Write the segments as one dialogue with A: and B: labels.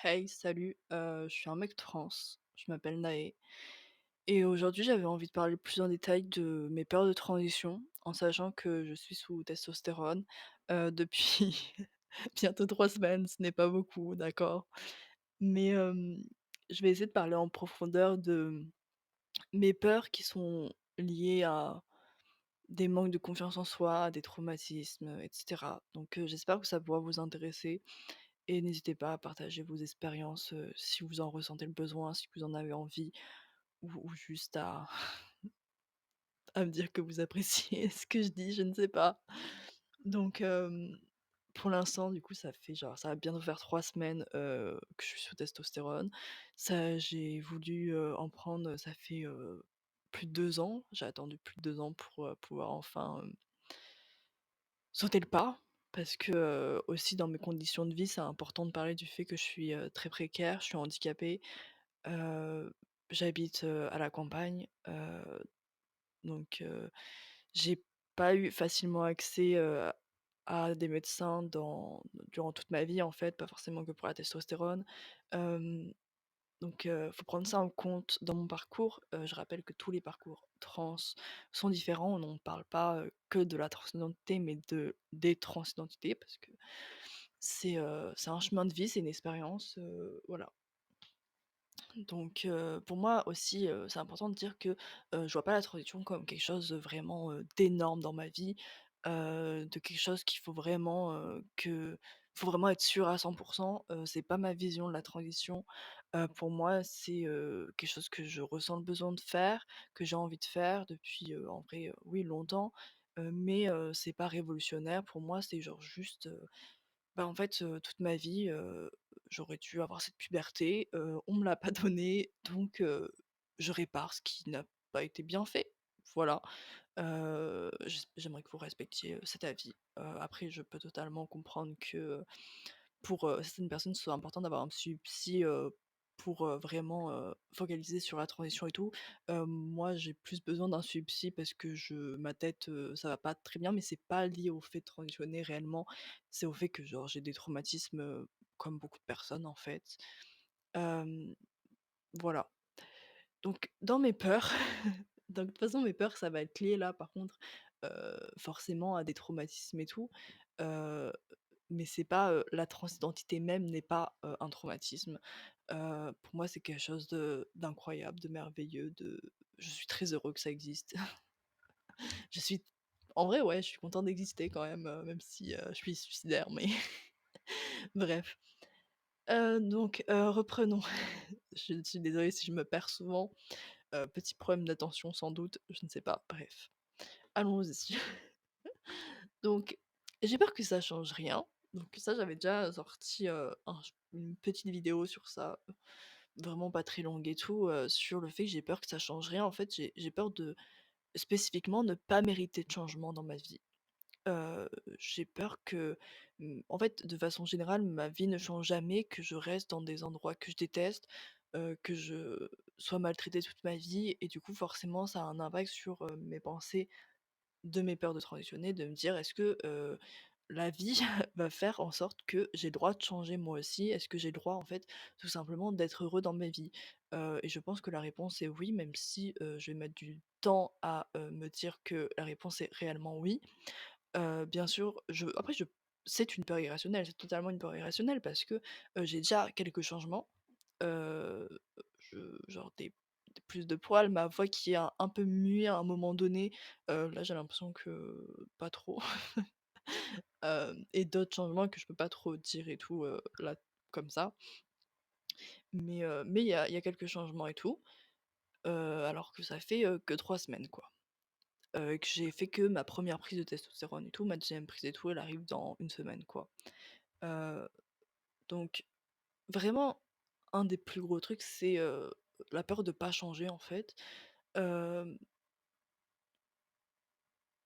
A: Hey, salut, je suis un mec trans, je m'appelle Naé et aujourd'hui j'avais envie de parler plus en détail de mes périodes de transition, en sachant que je suis sous testostérone, depuis bientôt 3 semaines, ce n'est pas beaucoup, d'accord? Mais, je vais essayer de parler en profondeur de mes peurs qui sont liées à des manques de confiance en soi, à des traumatismes, et cetera. Donc, j'espère que ça pourra vous intéresser. Et n'hésitez pas à partager vos expériences, si vous en ressentez le besoin, si vous en avez envie ou juste à me dire que vous appréciez ce que je dis, je ne sais pas. Donc, pour l'instant, du coup, ça va bientôt faire 3 semaines, que je suis sous testostérone. Ça, j'ai voulu, en prendre, ça fait, plus de 2 ans. J'ai attendu plus de 2 ans pour, pouvoir enfin, sauter le pas. Parce que, aussi dans mes conditions de vie, c'est important de parler du fait que je suis, très précaire, je suis handicapée. Heu, J'habite, à la campagne, donc j'ai pas eu facilement accès, à des médecins durant toute ma vie, en fait, pas forcément que pour la testostérone. Hem, donc faut prendre ça en compte dans mon parcours. Je rappelle que tous les parcours trans sont différents. On ne parle pas, que de la transidentité, mais des transidentités parce que c'est un chemin de vie, c'est une expérience, voilà. Donc pour moi aussi, c'est important de dire que, je vois pas la transition comme quelque chose de vraiment, d'énorme dans ma vie, de quelque chose qu'il faut vraiment, faut vraiment être sûr à 100. C'est pas ma vision de la transition. Pour moi, c'est, quelque chose que je ressens le besoin de faire, que j'ai envie de faire depuis, en vrai, oui longtemps, mais c'est pas révolutionnaire. Pour moi, c'est genre juste, bah, en fait, toute ma vie, j'aurais dû avoir cette puberté, on me l'a pas donnée, donc je répare ce qui n'a pas été bien fait. Voilà, j'aimerais que vous respectiez, cet avis. Après je peux totalement comprendre que, pour, certaines personnes, ce soit important d'avoir un suivi psy, pour, vraiment, focaliser sur la transition et tout. Moi, j'ai plus besoin d'un suivi psy parce que ma tête, ça va pas très bien, mais c'est pas lié au fait de transitionner réellement. C'est au fait que, genre, j'ai des traumatismes, comme beaucoup de personnes, en fait. Hem, voilà. Donc dans mes peurs, donc de toute façon mes peurs ça va être lié là par contre, forcément à des traumatismes et tout, heu, mais c'est pas, la transidentité même n'est pas, un traumatisme. Pour moi c'est quelque chose d'incroyable, de merveilleux, je suis très heureux que ça existe. Je suis En vrai ouais, je suis contente d'exister quand même, même si, je suis suicidaire mais bref. Donc, reprenons. Je suis désolée si je me perds souvent. Petit problème d'attention sans doute, je ne sais pas, bref. Allons-y. Donc, j'ai peur que ça change rien. Donc ça, j'avais déjà sorti, une petite vidéo sur ça, vraiment pas très longue et tout, sur le fait que j'ai peur que ça change rien. En fait, j'ai peur de spécifiquement ne pas mériter de changement dans ma vie. J'ai peur que, en fait, de façon générale, ma vie ne change jamais, que je reste dans des endroits que je déteste, que je sois maltraitée toute ma vie et du coup, forcément, ça a un impact sur, mes pensées de mes peurs de transitionner, de me dire: «Est-ce que, la vie va faire en sorte que j'ai le droit de changer moi aussi? Est-ce que j'ai le droit, en fait, tout simplement d'être heureux dans ma vie?» Et je pense que la réponse est oui, même si, je vais mettre du temps à, me dire que la réponse est réellement oui. Bien sûr, c'est une peur irrationnelle, c'est totalement une peur irrationnelle parce que, j'ai déjà quelques changements, heu, genre des plus de poils, ma voix qui a un peu mué à un moment donné, là j'ai l'impression que pas trop, et d'autres changements que je peux pas trop dire et tout, là comme ça. Mais il y a quelques changements et tout, alors que ça fait, que 3 semaines quoi. Que j'ai fait que ma première prise de testostérone et tout, ma deuxième prise et tout, elle arrive dans une semaine, quoi. Heu, donc vraiment, un des plus gros trucs, c'est, la peur de pas changer, en fait. Hem,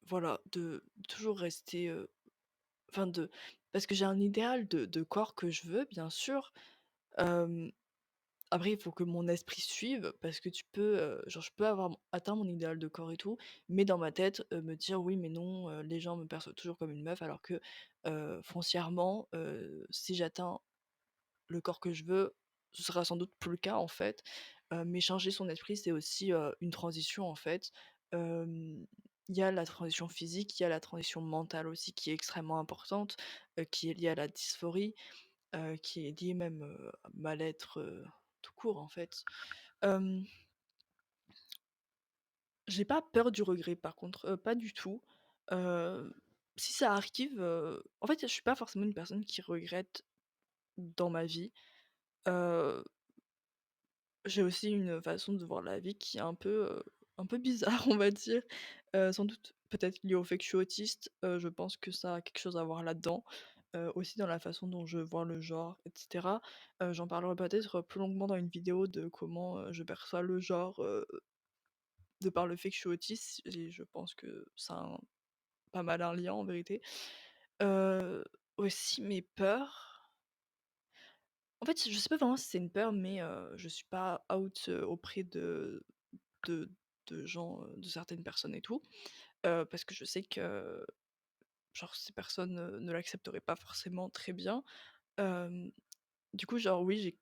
A: voilà, de toujours rester, enfin de parce que j'ai un idéal de corps que je veux, bien sûr. Hem, Après, il faut que mon esprit suive parce que genre, je peux avoir atteint mon idéal de corps et tout, mais dans ma tête, me dire: «Oui, mais non, les gens me perçoivent toujours comme une meuf», alors que, foncièrement, si j'atteins le corps que je veux, ce sera sans doute plus le cas, en fait. Mais changer son esprit, c'est aussi, une transition, en fait. Hem, il y a la transition physique, il y a la transition mentale aussi qui est extrêmement importante, qui est liée à la dysphorie, qui est liée même, à mal-être, tout court, en fait. Hem, j'ai pas peur du regret par contre, pas du tout. Heu, si ça arrive, en fait, je suis pas forcément une personne qui regrette dans ma vie. Heu, j'ai aussi une façon de voir la vie qui est un peu bizarre, on va dire. Sans doute peut-être liée au fait que je suis autiste, je pense que ça a quelque chose à voir là-dedans. Aussi dans la façon dont je vois le genre et cetera. J'en parlerai peut-être plus longuement dans une vidéo de comment, je perçois le genre, de par le fait que je suis autiste et je pense que ça a pas mal un lien en vérité. Heu, aussi mes peurs, en fait, je sais pas vraiment si c'est une peur, mais je suis pas out, auprès de de gens, de certaines personnes et tout, parce que je sais que, genre, ces personnes, ne l'accepteraient pas forcément très bien. Hem, du coup, genre, oui,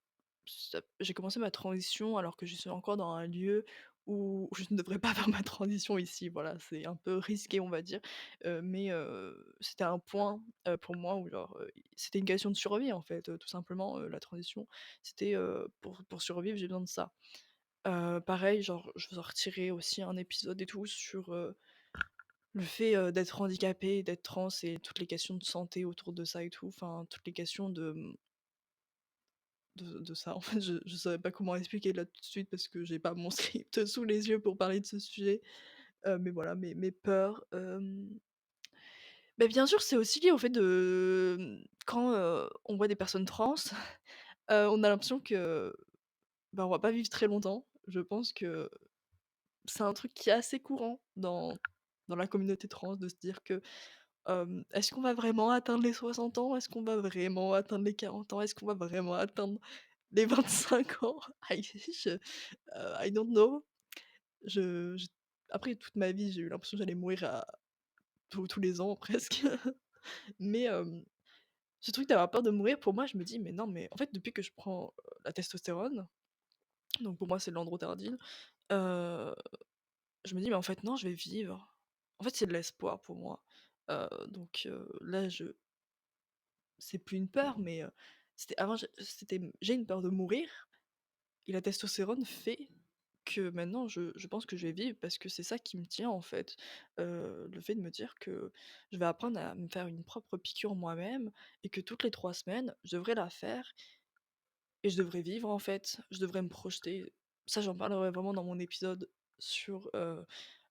A: j'ai commencé ma transition alors que je suis encore dans un lieu où je ne devrais pas faire ma transition ici, voilà, c'est un peu risqué, on va dire, mais c'était un point, pour moi où genre, c'était une question de survie, en fait, tout simplement, la transition. C'était, pour survivre, j'ai besoin de ça. Pareil, genre, je sortirai aussi un épisode et tout sur, le fait, d'être handicapé, d'être trans et toutes les questions de santé autour de ça et tout, enfin, toutes les questions de ça. En fait, je savais pas comment expliquer là tout de suite parce que j'ai pas mon script sous les yeux pour parler de ce sujet. Mais voilà, mes peurs, bien sûr, c'est aussi lié au fait de, quand, on voit des personnes trans, on a l'impression que, on va pas vivre très longtemps. Je pense que c'est un truc qui est assez courant dans la communauté trans de se dire que, est-ce qu'on va vraiment atteindre les 60 ans? Est-ce qu'on va vraiment atteindre les 40 ans? Est-ce qu'on va vraiment atteindre les 25 ans? I don't know. Je Après toute ma vie, j'ai eu l'impression que j'allais mourir à tous les ans presque. Mais, ce truc d'avoir peur de mourir, pour moi, je me dis: «Mais non, mais en fait, depuis que je prends, la testostérone», donc pour moi, c'est de l'androtardine, heu, je me dis: «Mais en fait, non, je vais vivre». En fait, c'est de l'espoir pour moi. Donc, là, c'est plus une peur, mais, c'était avant, j'ai une peur de mourir et la testostérone fait que maintenant je pense que je vais vivre parce que c'est ça qui me tient en fait. Le fait de me dire que je vais apprendre à me faire une propre piqûre moi-même et que toutes les 3 semaines, je devrais la faire et je devrais vivre en fait. Je devrais me projeter. Ça, j'en parlerai vraiment dans mon épisode sur,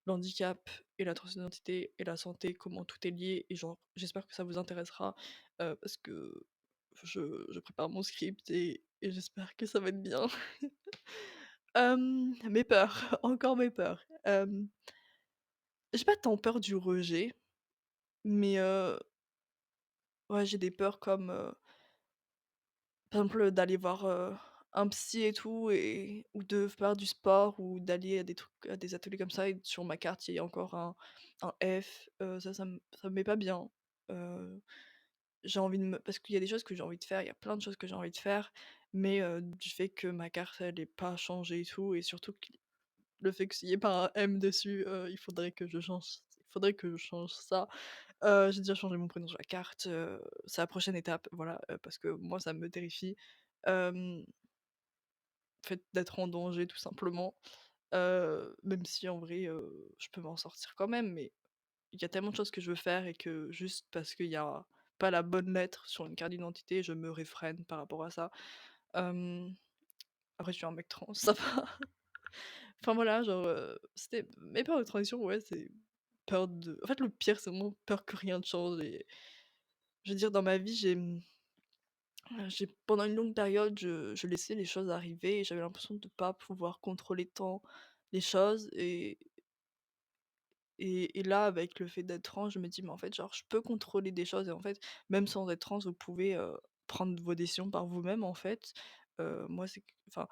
A: l'handicap et la transidentité et la santé, comment tout est lié et genre j'espère que ça vous intéressera, parce que je prépare mon script et j'espère que ça va être bien. Mes peurs, encore mes peurs. J'ai pas tant peur du rejet, mais ouais, j'ai des peurs comme, par exemple, d'aller voir, un psy et tout et ou de faire du sport ou d'aller à des trucs à des ateliers comme ça et sur ma carte, il y a encore un F, ça me met pas bien. Heu, j'ai envie de me parce qu'il y a des choses que j'ai envie de faire, il y a plein de choses que j'ai envie de faire, mais du fait que ma carte, elle est pas changée et tout et surtout que le fait qu'il y ait pas un M dessus, il faudrait que je change ça. J'ai déjà changé mon prénom sur la carte, c'est la prochaine étape, voilà, parce que moi ça me terrifie. Le fait d'être en danger tout simplement, même si en vrai, je peux m'en sortir quand même, mais il y a tellement de choses que je veux faire et que juste parce qu'il y a pas la bonne lettre sur une carte d'identité, je me réfrène par rapport à ça. Hem, après je suis un mec trans, ça va. Enfin voilà, genre, c'était mes peurs de transition, ouais, c'est peur de en fait, le pire, c'est vraiment peur que rien ne change et je veux dire dans ma vie, j'ai pendant une longue période, je laissais les choses arriver et j'avais l'impression de pas pouvoir contrôler tant les choses et là, avec le fait d'être trans, je me dis: «Mais en fait, genre, je peux contrôler des choses et en fait, même sans être trans, vous pouvez, prendre vos décisions par vous-même, en fait». Moi, c'est q enfin,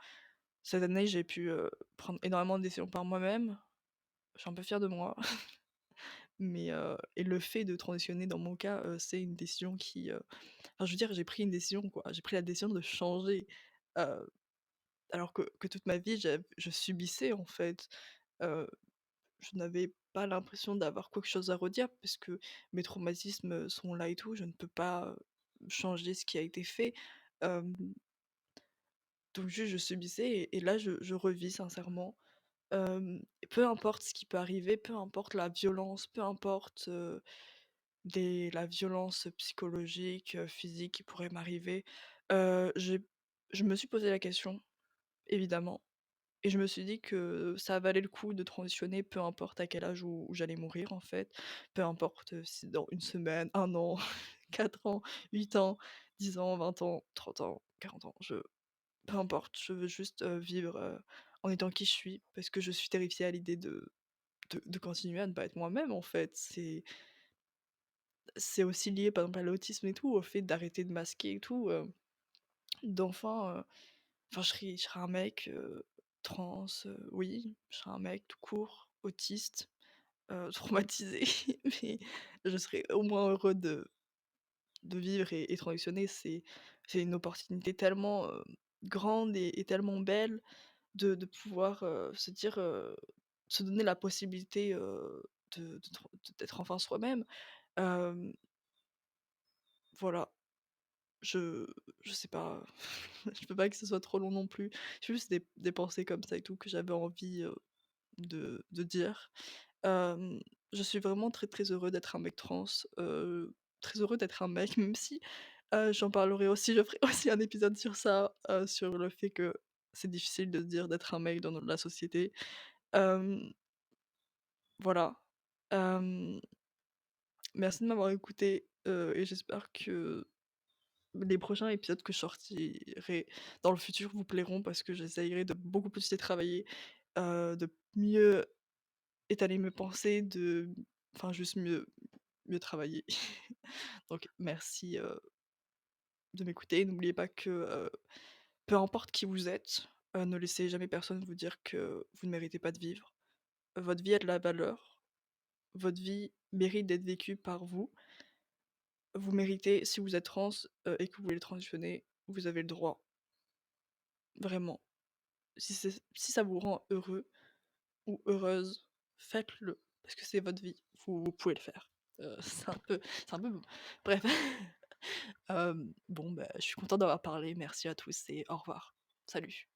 A: cette année, j'ai pu, prendre énormément de décisions par moi-même. Je suis un peu fière de moi. et le fait de transitionner dans mon cas, c'est une décision enfin je veux dire, j'ai pris une décision quoi. J'ai pris la décision de changer, heu, alors que toute ma vie je subissais en fait. Heu, je n'avais pas l'impression d'avoir quelque chose à redire parce que mes traumatismes, sont là et tout. Je ne peux pas, changer ce qui a été fait. Hem, donc juste je subissais et là je revis sincèrement. Peu importe ce qui peut arriver, peu importe la violence, peu importe, la violence psychologique, physique qui pourrait m'arriver, je me suis posé la question, évidemment, et je me suis dit que ça valait le coup de transitionner, peu importe à quel âge où j'allais mourir, en fait. Peu importe, si dans une semaine, un an, 4 ans, 8 ans, 10 ans, 20 ans, 30 ans, 40 ans, peu importe, je veux juste, vivre, en étant qui je suis parce que je suis terrifiée à l'idée de continuer à ne pas être moi-même, en fait. C'est aussi lié, par exemple, à l'autisme et tout, au fait d'arrêter de masquer et tout, d'enfin, enfin, je serais un mec, trans, oui, je serais un mec tout court, autiste, traumatisé, mais je serais au moins heureux de vivre et transitionner. C'est une opportunité tellement, grande et tellement belle de pouvoir, se dire, se donner la possibilité, d'être enfin soi-même. Hem, voilà, je je sais pas, je peux pas que ce soit trop long non plus. C'est juste des pensées comme ça et tout que j'avais envie, de dire. Hem, je suis vraiment très, très heureux d'être un mec trans, très heureux d'être un mec, même si, j'en parlerai aussi, je ferai aussi un épisode sur ça, sur le fait que c'est difficile de se dire d'être un mec dans la société. Hem, voilà. Hem, merci de m'avoir écoutée, et j'espère que les prochains épisodes que je sortirai dans le futur vous plairont parce que j'essayerai de beaucoup plus les travailler, de mieux étaler mes pensées, enfin juste mieux travailler. Donc merci, de m'écouter. N'oubliez pas que, peu importe qui vous êtes, ne laissez jamais personne vous dire que vous ne méritez pas de vivre. Votre vie a de la valeur, votre vie mérite d'être vécue par vous. Vous méritez, si vous êtes trans, et que vous voulez transitionner, vous avez le droit, vraiment. Si ça vous rend heureux ou heureuse, faites-le, parce que c'est votre vie, vous pouvez le faire. C'est un peu bref. Bon, bah, je suis contente d'avoir parlé, merci à tous et au revoir. Salut.